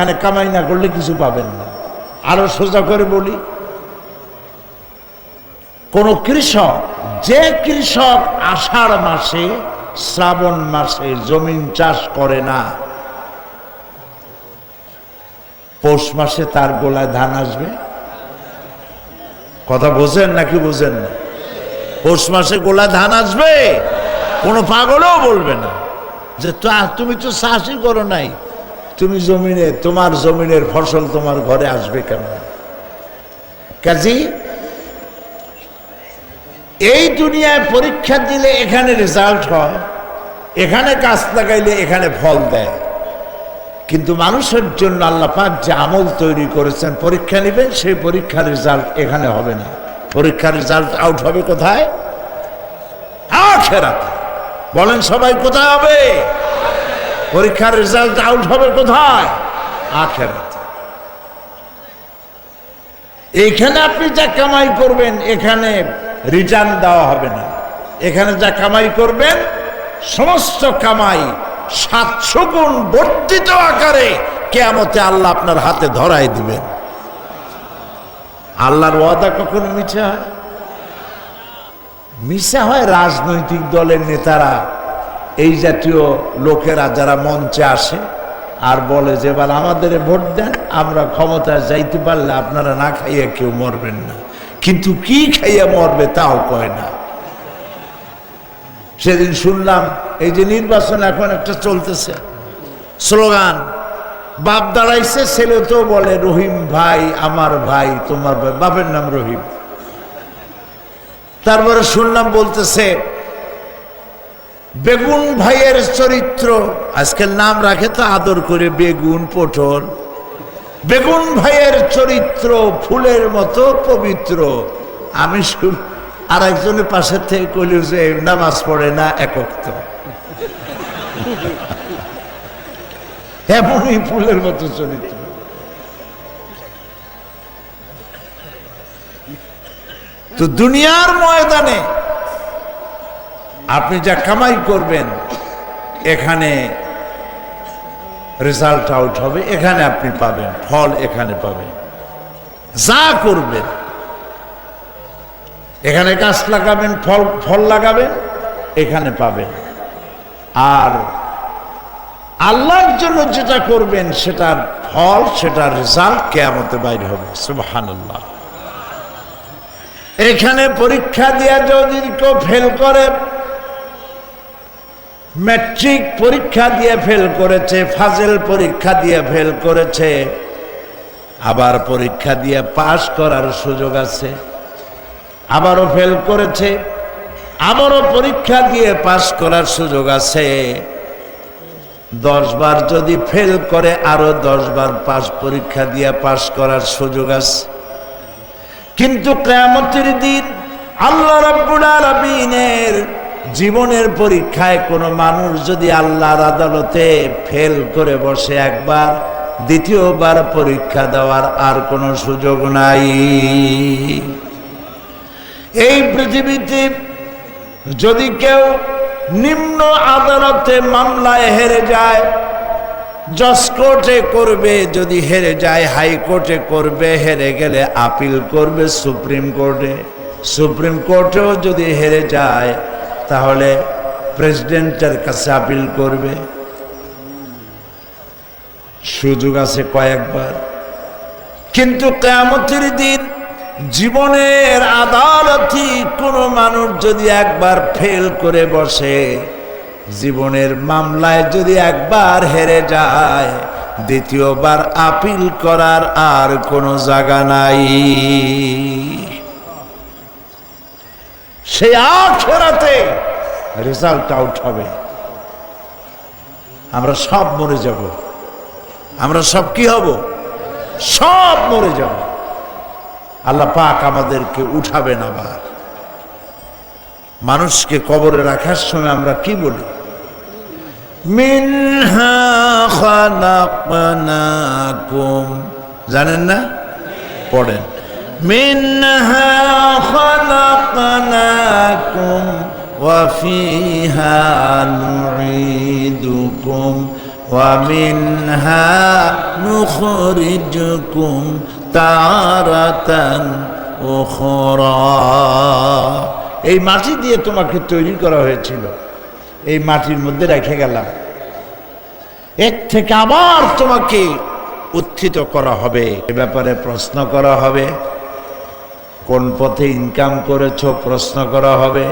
এখানে কামাই না করলে কিছু পাবেন না। আরো সোজা করে বলি, কোন কৃষক, যে কৃষক আষাঢ় মাসে শ্রাবণ মাসে জমিন চাষ করে না, পৌষ মাসে তার গোলায় ধান আসবে? কথা বোঝেন নাকি বোঝেন না? পৌষ মাসে গোলায় ধান আসবে? কোনো পাগলও বলবে না যে তুমি তো চাষই করো নাই, তুমি জমিনে, তোমার জমিনের ফসল তোমার ঘরে আসবে কেন? কাজী এই দুনিয়ায় পরীক্ষা দিলে এখানে রেজাল্ট হয়, এখানে গাছ লাগাইলে এখানে ফল দেয়। কিন্তু মানুষের জন্য আল্লাহ পাক যে আমল তৈরি করেছেন, পরীক্ষা নেবেন, সেই পরীক্ষার রেজাল্ট এখানে হবে না। পরীক্ষার রেজাল্ট আউট হবে কোথায়? আখিরাতে। বলেন সবাই, কোথায় হবে? পরীক্ষার রেজাল্ট আউট হবে কোথায়? আখিরাতে। এইখানে আপনি যা কামাই করবেন এখানে রিটার্ন দেওয়া হবে না। এখানে যা কামাই করবেন সমস্ত কামাই 700 গুণ বর্ধিত আকারে কিয়ামতে আল্লাহ আপনার হাতে ধরাই দিবেন। আল্লাহর ওয়াদা কখনো মিথ্যা হয়? মিথ্যা হয় রাজনৈতিক দলের নেতারা, এই জাতীয় লোকেরা যারা মঞ্চে আসে আর বলে যে এবার আমাদের ভোট দেন, আমরা ক্ষমতায় যাইতে পারলে আপনারা না খাইয়া কেউ মরবেন না। কিন্তু কি খাইয়া মরবে তাও কয় না। সেদিন শুনলাম এই যে নির্বাচন এখন একটা চলতেছে, স্লোগান, বাপ দাঁড়াইছে, ছেলে তো বলে রহিম ভাই আমার ভাই, তোমার ভাই, বাপের নাম রহিম। তারপরে শুনলাম বলতেছে বেগুন ভাইয়ের চরিত্র, আজকের নাম রাখে তো আদর করে বেগুন পটল, বেগুন ভাইয়ের চরিত্র ফুলের মতো পবিত্র। আমি আর একজনের পাশে থেকে কইল যে নামাজ পড়ে না, একক তো এমনই ফুলের মতো চরিত্র। তো দুনিয়ার ময়দানে আপনি যা কামাই করবেন এখানে রেজাল্ট আউট হবে, এখানে আপনি পাবেন ফল, এখানে পাবেন। যা করবেন এখানে গাছ লাগাবেন, ফল লাগাবেন, এখানে পাবেন। আর আল্লাহর জন্য যেটা করবেন সেটার ফল, সেটার রেজাল্ট কিয়ামতে বাইরে হবে। সুবহানাল্লাহ। এখানে পরীক্ষা দিয়া যদি কেউ ফেল করে, ম্যাট্রিক পরীক্ষা দিয়ে ফেল করেছে, ফাজেল পরীক্ষা দিয়ে ফেল করেছে, আবার পরীক্ষা দিয়ে পাশ করার সুযোগ আছে। আবারও ফেল করেছে, আবারও পরীক্ষা দিয়ে পাশ করার সুযোগ আছে। 10 বার যদি ফেল করে আরো 10 বার পরীক্ষা দিয়ে পাশ করার সুযোগ আছে। কিন্তু কিয়ামতের দিন আল্লাহ রাব্বুল আলামিনের জীবনের পরীক্ষায় কোনো মানুষ যদি আল্লাহর আদালতে ফেল করে বসে একবার, দ্বিতীয়বার পরীক্ষা দেওয়ার আর কোনো সুযোগ নাই। এই পৃথিবীতে যদি কেউ নিম্ন আদালতে মামলায় হেরে যায়, জজ কোর্টে করবে, যদি হেরে যায় হাইকোর্টে করবে, হেরে গেলে আপিল করবে সুপ্রিম কোর্টে, সুপ্রিম কোর্টেও যদি হেরে যায় তাহলে প্রেসিডেন্টের কাছে আপিল করবে। সুযোগ আছে কয়েকবার। কিন্তু কিয়ামতের দিন জীবনের আদালতে কোনো মানুষ যদি একবার ফেল করে বসে, জীবনের মামলায় যদি একবার হেরে যায়, দ্বিতীয়বার আপিল করার আর কোনো জায়গা নাই। সেই আখিরাতে রেজাল্ট আউট হবে। আমরা সব মরে যাব, আমরা সব কি হব? সব মরে যাব। আল্লাহ পাক আমাদেরকে উঠাবেন। আবার মানুষকে কবরে রাখার সময় আমরা কি বলি? মিনহা খালাকনাকুম, জানেন না? পড়েন, মিনহা খালাকনাকুম ওয়া ফিহা নুঈদুকুম ওয়া মিনহা নুখরিজুকুম তারাতান উখরা। এই মাটি দিয়ে তোমাকে তৈরি করা হয়েছিল, এই মাটির মধ্যে রেখে গেলাম, এর থেকে আবার তোমাকে উত্থিত করা হবে। এ ব্যাপারে প্রশ্ন করা হবে। কোন পথে ইনকাম করেছো প্রশ্ন করা হবে,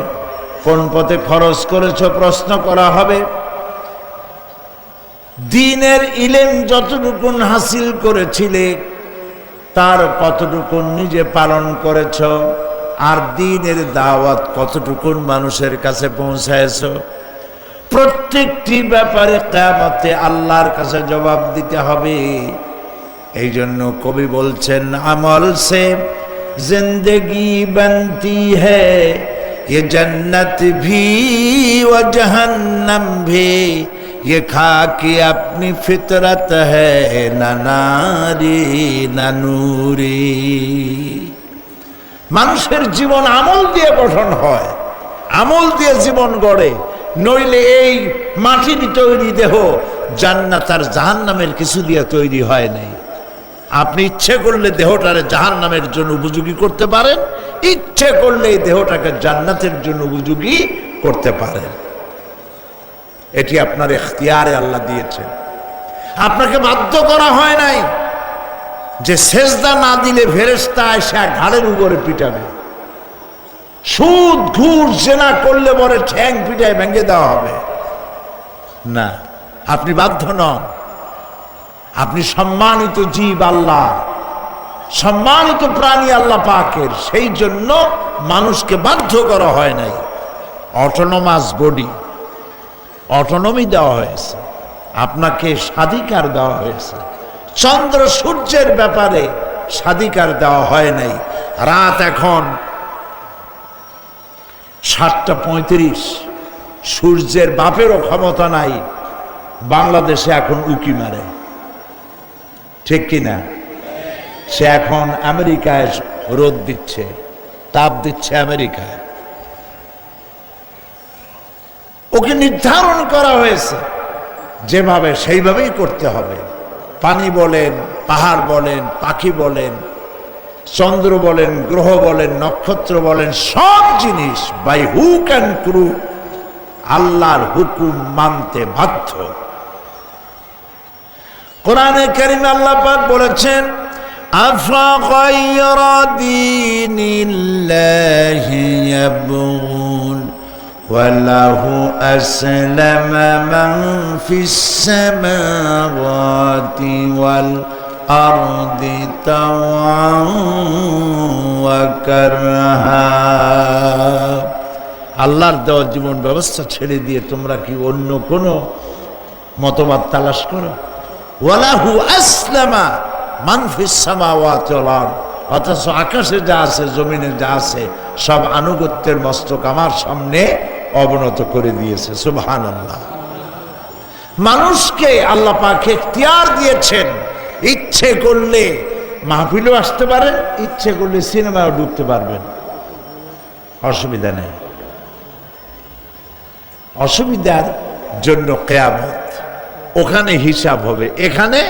কোন পথে খরচ করেছো প্রশ্ন করা হবে। দ্বীনের ইলম যতটুকুন হাসিল করেছিলে তার কতটুকুন নিজে পালন করেছ, আর দ্বীনের দাওয়াত কতটুকুন মানুষের কাছে পৌঁছায়ছো। প্রত্যেকটি ব্যাপারে কিয়ামতে আল্লাহর কাছে জবাব দিতে হবে। এই জন্য কবি বলছেন, আমল সে জিন্দগি बनती है ये जन्नत भी व जहन्नम भी ये खाकी अपनी फितरत है ना नारी ना नूरी। মানুষের জীবন আমল দিয়ে গঠন হয়, আমল দিয়ে জীবন গড়ে, নইলে এই মাটির তৈরি দেহ জান্নাত আর জাহান্নামের কিছু দিয়ে তৈরি হয় নাই। আপনি ইচ্ছে করলে দেহটারে জাহান্নামের জন্য উপযোগী করতে পারেন, ইচ্ছে করলে এই দেহটাকে জান্নাতের জন্য উপযোগী করতে পারেন। এটি আপনার ইখতিয়ারে আল্লাহ দিয়েছেন, আপনাকে বাধ্য করা হয় নাই যে সেজদা না দিলে ফেরেশতা এসে ঘাড়ের উপরে পিটাবে, সুদ ঘুষ জেনা করলে পরে ঠ্যাং পিটায় ভেঙে দেওয়া হবে না। আপনি বাধ্য নন, আপনি সম্মানিত জীব আল্লাহ, সম্মানিত প্রাণী আল্লাহ পাকের, সেই জন্য মানুষকে বাধ্য করা হয় নাই। অটোনমাস বডি, অটোনমি দেওয়া হয়েছে, আপনাকে স্বাধিকার দেওয়া হয়েছে। চন্দ্র সূর্যের ব্যাপারে স্বাধিকার দেওয়া হয় নাই। রাত এখন 7:35, সূর্যের বাপেরও ক্ষমতা নাই বাংলাদেশে এখন উকি মারে, ঠিক কিনা? সে এখন আমেরিকায় রোদ দিচ্ছে, তাপ দিচ্ছে আমেরিকায়। ওকে নির্ধারণ করা হয়েছে যেভাবে, সেইভাবেই করতে হবে। পানি বলেন, পাহাড় বলেন, পাখি বলেন, চন্দ্র বলেন, গ্রহ বলেন, নক্ষত্র বলেন, সব জিনিস বাই হুক অ্যান্ড ক্রুক আল্লাহর হুকুম মানতে বাধ্য। কোরআনে কারিমে আল্লাহ পাক বলেছেন, আফা গায়রা দীনিল্লাহি ইয়াবগুন ওয়া লাহু আসলামা মান ফিস সামাওয়াতি ওয়াল আরদি তাওআন ওয়া কারহা। আল্লাহর দেওয়া জীবন ব্যবস্থা ছেড়ে দিয়ে তোমরা কি অন্য কোনো মতবাদ তালাশ করো? ওয়ালাহু আসলামা মান ফিস সামাওয়াতি ওয়াল আরদ, অথচ আকাশে যা আছে জমিনে যা আছে সব আনুগত্যের মস্তক আমার সামনে অবনত করে দিয়েছে। সুবহানাল্লাহ। মানুষকে আল্লাহ পাক ইখতিয়ার দিয়েছেন, ইচ্ছে করলে মাহফিলও আসতে পারেন, ইচ্ছে করলে সিনেমাও ঢুকতে পারবেন, অসুবিধা নেই। অসুবিধার জন্য কিয়ামত, ওখানে হিসাব হবে। এখানে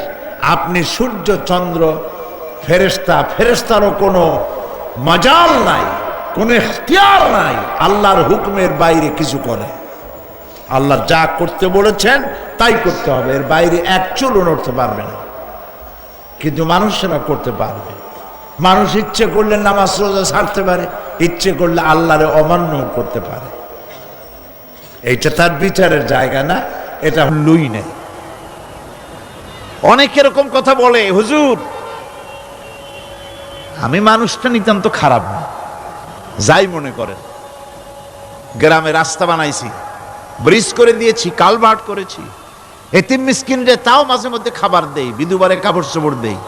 আপনি সূর্য চন্দ্র ফেরেশতা, ফেরেশতারও কোনো মজাল নাই, কোনো ইখতিয়ার নাই আল্লাহর হুকুমের বাইরে কিছু করে। আল্লাহ যা করতে বলেছেন তাই করতে হবে, এর বাইরে এক চুলও নড়তে পারবে না। কিন্তু মানুষেরা করতে পারবে। মানুষ ইচ্ছে করলে নামাজ রোজা ছাড়তে পারে, ইচ্ছে করলে আল্লাহরে অমান্য করতে পারে। এইটা তার বিচারের জায়গা না, এটা লুই নেই। অনেক এরকম কথা বলে, হুজুর আমি মানুষটা নিতাম তো খারাপ না, যাই মনে করেন, গ্রামে রাস্তা বানাইছি, ব্রিজ করে দিয়েছি, কালভার্ট করেছি, এতিম মিসকিনরে তাও মাঝে মধ্যে খাবার দেই, বিধবারে কাপড় চোপড় দেই,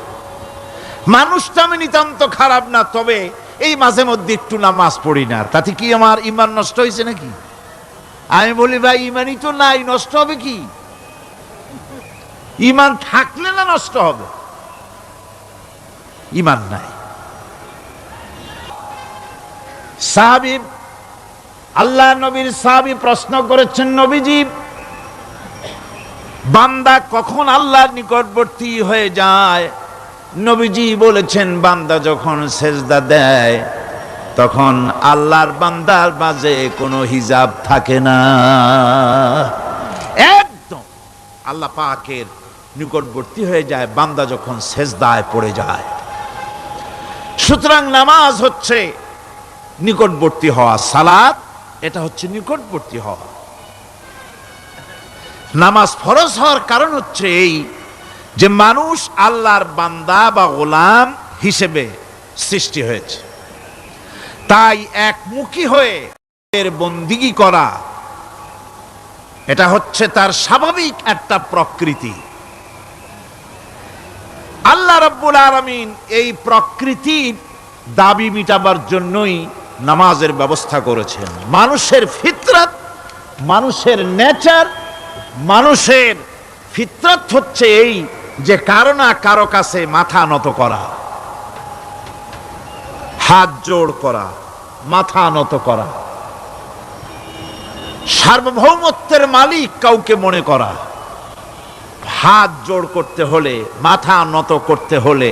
মানুষটা আমি নিতান্ত খারাপ না, তবে এই মাঝে মধ্যে একটু নামাজ পড়ি না, তাতে কি আমার ঈমান নষ্ট হয়েছে নাকি? আমি বলি ভাই ঈমানই তো নাই, নষ্ট হবে কি? ঈমান থাকলে না নষ্ট হবে? ঈমান নাই। সাহাবী, আল্লাহ নবীর সাহাবী প্রশ্ন করেছেন, নবীজি বান্দা কখন আল্লাহর নিকটবর্তী হয়ে যায়? নবীজি বলেছেন, বান্দা যখন সেজদা দেয় তখন আল্লাহর বান্দার মাঝে কোনো হিজাব থাকে না, একদম আল্লাহ পাকের নিকটবর্তী হয়ে যায় বান্দা যখন সেজদায় পড়ে যায়। সুতরাং নামাজ হচ্ছে নিকটবর্তী হওয়া, সালাত এটা হচ্ছে নিকটবর্তী হওয়া। নামাজ ফরজ হওয়ার কারণ হচ্ছে এই যে মানুষ আল্লাহর বান্দা বা গোলাম হিসেবে সৃষ্টি হয়েছে, তাই একমুখী হয়ে এর বন্দিগি করা এটা হচ্ছে তার স্বাভাবিক একটা প্রকৃতি। আল্লাহ রাব্বুল আলামিন এই প্রকৃতির দাবি মিটাবার জন্যই নামাজের ব্যবস্থা করেছেন। মানুষের ফিতরত, মানুষের নেচার, মানুষের ফিতরত হচ্ছে এই যে কারো না কারো কাছে মাথা নত করা, হাত জোড় করা, মাথা নত করা, সার্বভৌমত্বের মালিক কাউকে মনে করা, হাত জোড় করতে হলে, মাথা নত করতে হলে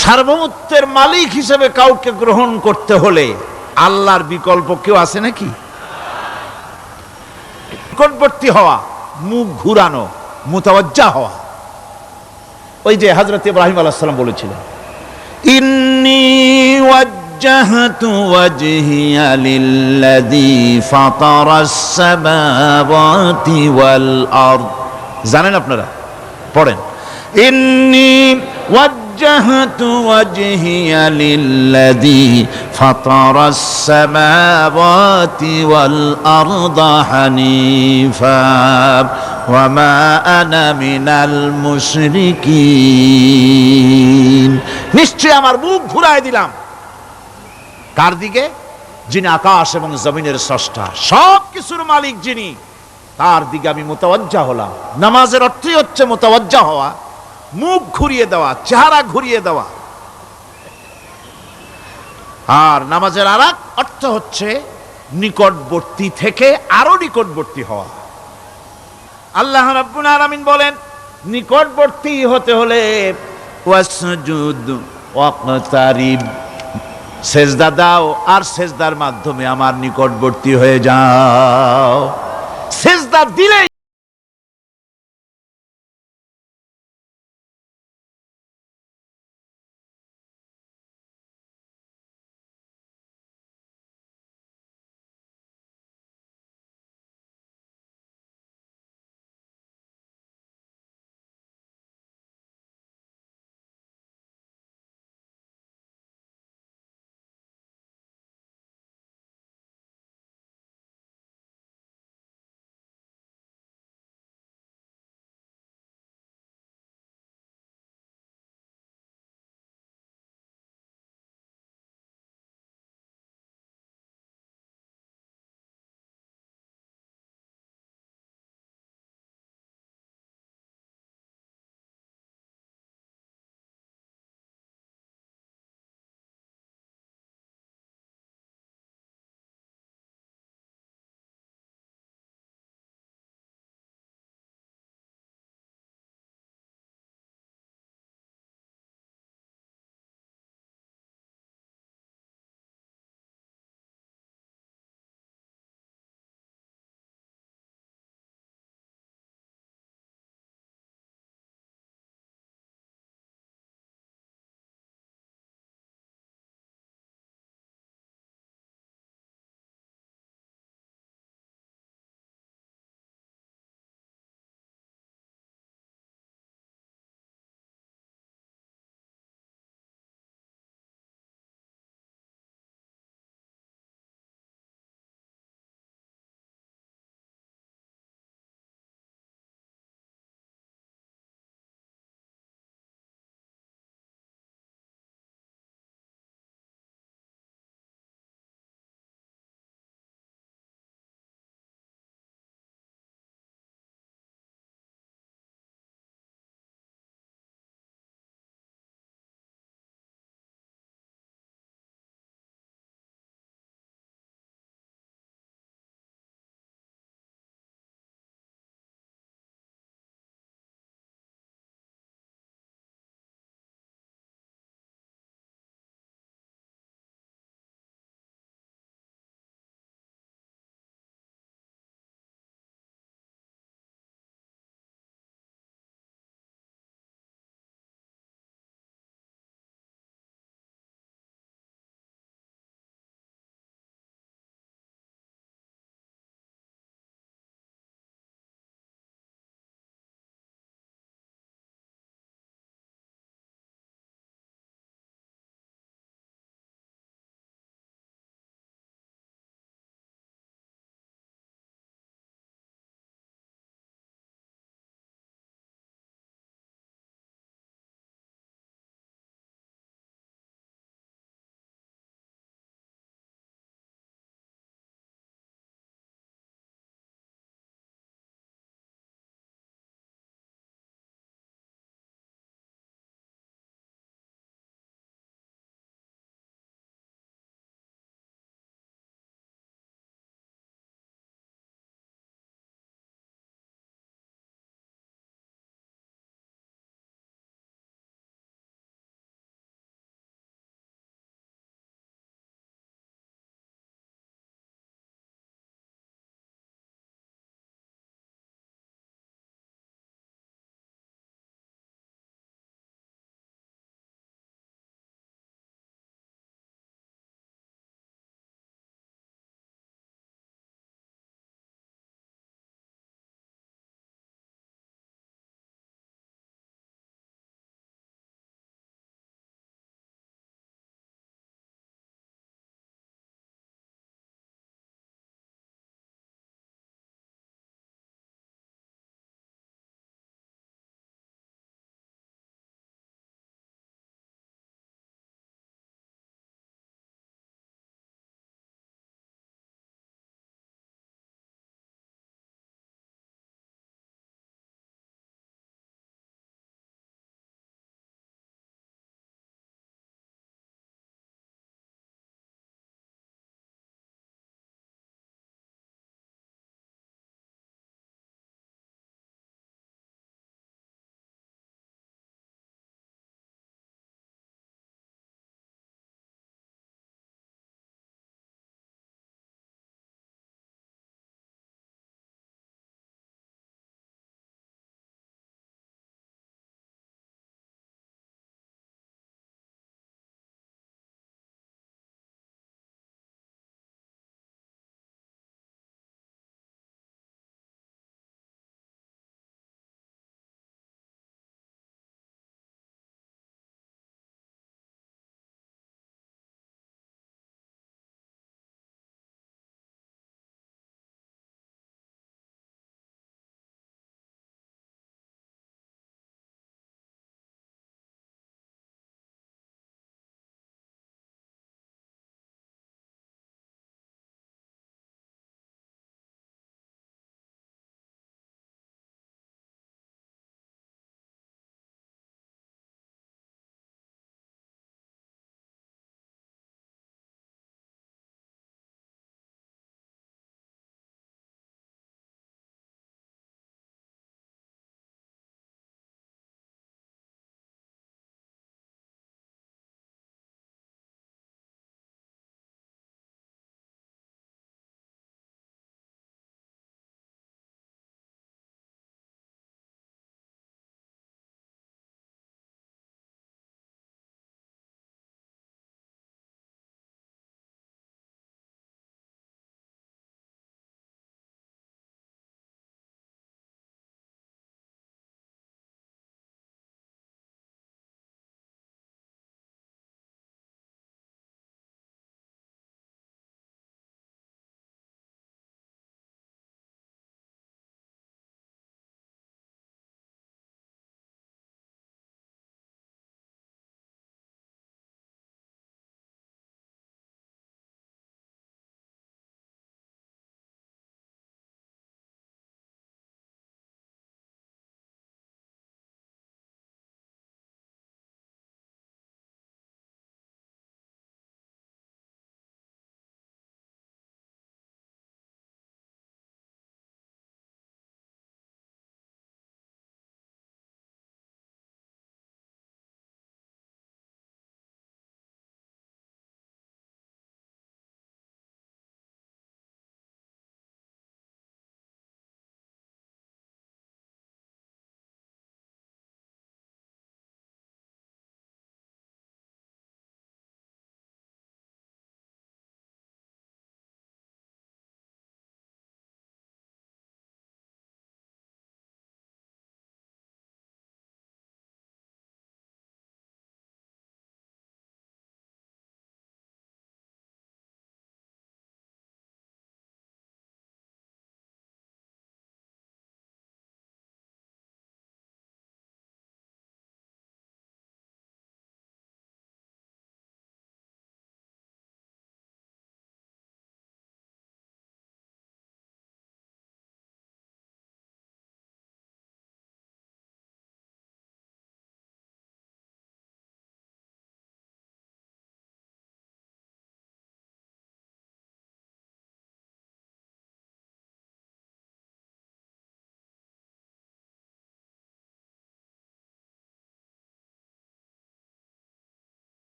সার্বভৌমত্বের মালিক হিসেবে কাউকে গ্রহণ করতে হলে আল্লাহর বিকল্প কেউ আছে নাকি? নিকটবর্তী হওয়া, মুখ ঘুরানো, মুতাওয়াজ্জা হওয়া। ওই যে হযরত ইব্রাহিম আলাইহিস সালাম বলেছিলেন, ইন্নী ওয়াজ্জাহতু ওয়াজহিয়া লিল্লাযী ফাতারাস সামাওয়াতি ওয়াল আরদ। জানেন আপনারা? পড়েন, ইন্নী ওয়াজ্জাহতু ওয়াজহিয়া লিল্লাযী ফাতারাস সামাওয়াতি ওয়াল আরদা হানিফা ওয়া মা আনা মিনাল মুশরিকিন। নিশ্চয় আমার মুখ ঘুরায় দিলাম কার দিকে? যিনি আকাশ এবং জমিনের স্রষ্টা, সব কিছুর মালিক যিনি, তার দিকে আমি মুতাওয়াজ্জা হলাম। নামাজের অর্থই হচ্ছে মুতাওয়াজ্জা হওয়া, মুখ ঘুরিয়ে দেওয়া, চেহারা ঘুরিয়ে দেওয়া। আর নামাজের আরেক অর্থ হচ্ছে নিকটবর্তী থেকে আরো নিকটবর্তী হওয়া। আল্লাহ রাব্বুল আলামিন বলেন, নিকটবর্তী হতে হলে ওয়াসজুদ ওয়াকতারিব, সেজদা দাও আর সেজদার মাধ্যমে আমার নিকটবর্তী হয়ে যাও। সেজদা দিলেই